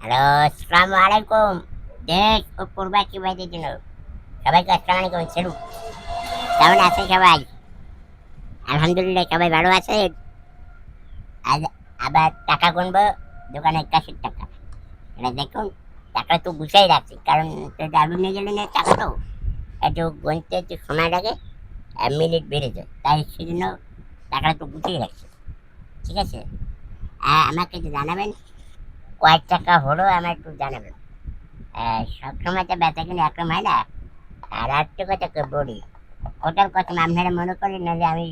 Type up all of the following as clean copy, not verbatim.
Hello, আসসালামু আলাইকুম। দেশ ও প্রবাসী ভাইদের জন্য সবাইকে আসসালামু আলাইকুম সেলুট। কেমন আছেন সবাই? আলহামদুলিল্লাহ সবাই ভালো আছেন। আজ আবার টাকা গুনবো, দোকানের ক্যাশের টাকা। এটা দেখুন, টাকা তো গুছাই রাখছি কারণ ডালু নিয়ে গেলে না টাকা তো একটু গুনতে একটু সময় লাগে, মিনিট বেড়ে যায়, তাই সেজন্য টাকাটা তো গুছিয়ে রাখছি। ঠিক আছে, আমাকে একটু জানাবেন কয়েক টাকা হলো, আমার একটু জানাবেন। সবসময় তো বেচা কিনে একরকম হয় না। আর আরেকটা কথা বলি, ওটার কথা আপনারা মনে করেন না যে আমি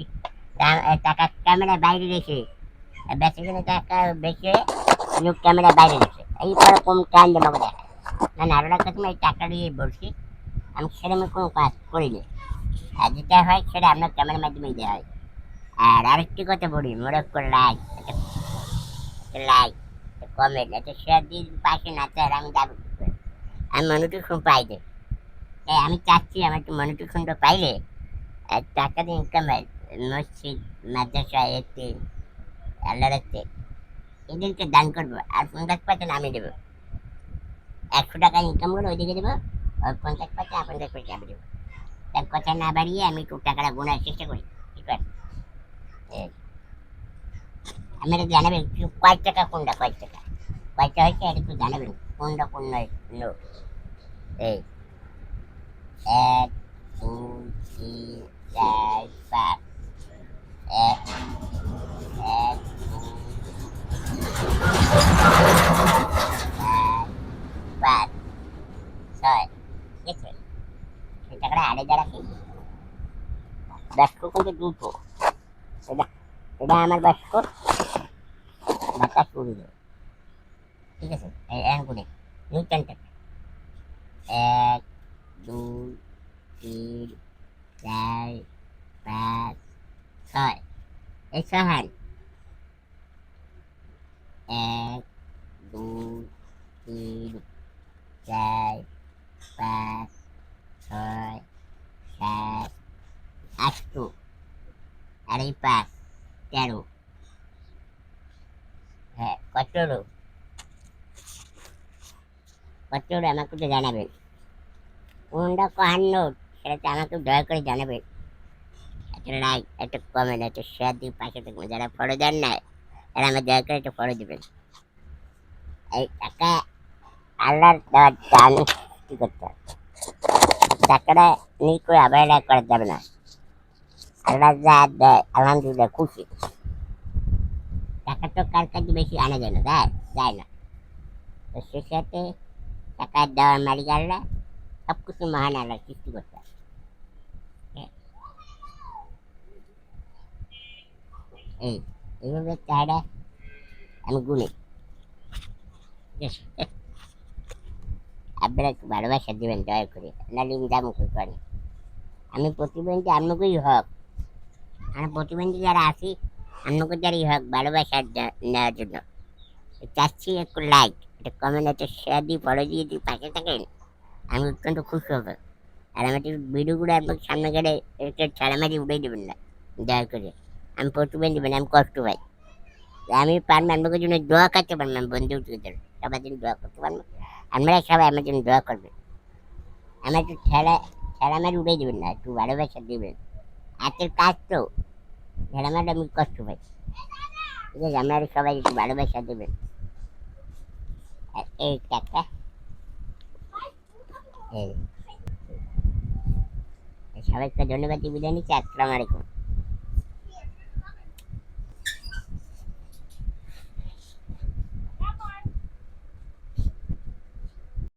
টাকা ক্যামেরার বাইরে রেখে বেঁচে গেলে টাকা বেঁচে লোক ক্যামেরার বাইরে রেখে এইরকম টাইম আমাকে দেখায় না। না, আরো একটা সময় টাকা দিয়ে বলছি, আমি সেরকম কোনো কাজ করিনি। আর যেটা হয় সেটা আপনার ক্যামেরার মাধ্যমেই দেওয়া হয়। আর আরেকটি কথা বলি, মোরক করে লাইক, লাইক, কমেন্ট, একটা শেয়ার দিয়ে পাশে না চাই আমি যাবো কি করে? আমি মনোটিফিকেশন পাই যে, আমি চাচ্ছি আমার একটু মনোটিফিকেশনটা পাইলে টাকা দিয়ে ইনকাম হয়। মসজিদ, মাদ্রাসা, এতে আল্লাহ রাখতে এদেরকে দান করবো, আর 50% আমি দেবো। 100 টাকা ইনকাম করে ওইদিকে দেবো, আর 50% 50% আমি দেবো। তার কথা না বাড়িয়ে আমি একটু টাকাটা গোনার চেষ্টা করি। ঠিক আছে, আমি এটা জানাবেন কয়েক টাকা কোনটা, কয়েক টাকা কয়েকটা হয়েছে এটা একটু জানাবেন কোনটা কোন নয়। এই 1 2 3 4 5, 1 1 5 6, ঠিক আছে। সেই টাকাটা আলাদা রাখি। বাস্ক কিন্তু দুটো, এটা এটা আমার বাস্ক, ঢাকা শুরু দেবে। ঠিক আছে, এই অ্যানগুলি নিউটন টাকা 1 2 3 4 5 6, এই সহান 1 2 3 4 5 6 7 8, আর এই 5 13। হ্যাঁ, কত হলো? কত হলো আমাকে তো জানাবেন। কোনটা কাহার নোট সেটা তো আমাকে দয়া করে জানাবেন। একটা লাইক, একটা কমেন্ট, একটা শেয়ার দিয়ে পাশে থাকবেন। যারা ফলো দেন না তারা আমার দয়া করে একটা ফলো দেবেন। এই টাকা আল্লাহর দেওয়ার দান, কি করতে হবে? টাকাটা নিয়ে করে অবহেলা করা যাবে না। আল্লাহ যা দেয় আলহামদুলিল্লাহ খুশি। টাকা তো কার কাছে বেশি আনা যায় না, যায় যায় না। তো সে সাথে টাকা দেওয়ার মালিক আল্লাহ, সব কিছু মহান আল্লাহ সৃষ্টি করতে হয়। এই এইভাবে চাহিদা আমি গুনি। ঠিক আছে, আপনারা একটু ভালোবাসা দেবেন দয়া করে, নাহলে ইনকাম করতে পারি। আমি প্রতিবন্ধী আপনাকেই হক, আমার প্রতিবন্ধী যারা আছি আপনাকে যারই হক ভালোবাসা নেওয়ার জন্য চাচ্ছি একটু লাইক, একটা কমেন্ট, একটা শেয়ার দিয়ে ফলো দিয়ে যদি পাশে থাকেন আমি অত্যন্ত খুশি হবো। আর আমার ভিডিওগুলো আপনাকে সামনে গেলে একটা ছাড়ামারি উড়িয়ে দেবেন না দয়া করে। আমি প্রতিবন্ধী মানে আমি কষ্ট পাই, আমি পারবো আপনাদের জন্য দোয়া করতে পারবো, আমি বন্ধু সবার জন্য দোয়া করতে পারবো। আপনারা সবাই আমার জন্য দোয়া করবেন। আমার একটু ঠেলামারি উড়িয়ে দেবেন না, একটু ভালোবাসা দেবেন। হাতের কাজ তো ঠেলামারি আমি কষ্ট পাই। ঠিক আছে, আপনারা সবাই একটু ভালোবাসা দেবেন। আর এই টাকা, এই সবাইকে ধন্যবাদ দিয়ে বিদায় নিচ্ছি। আসসালামু আলাইকুম।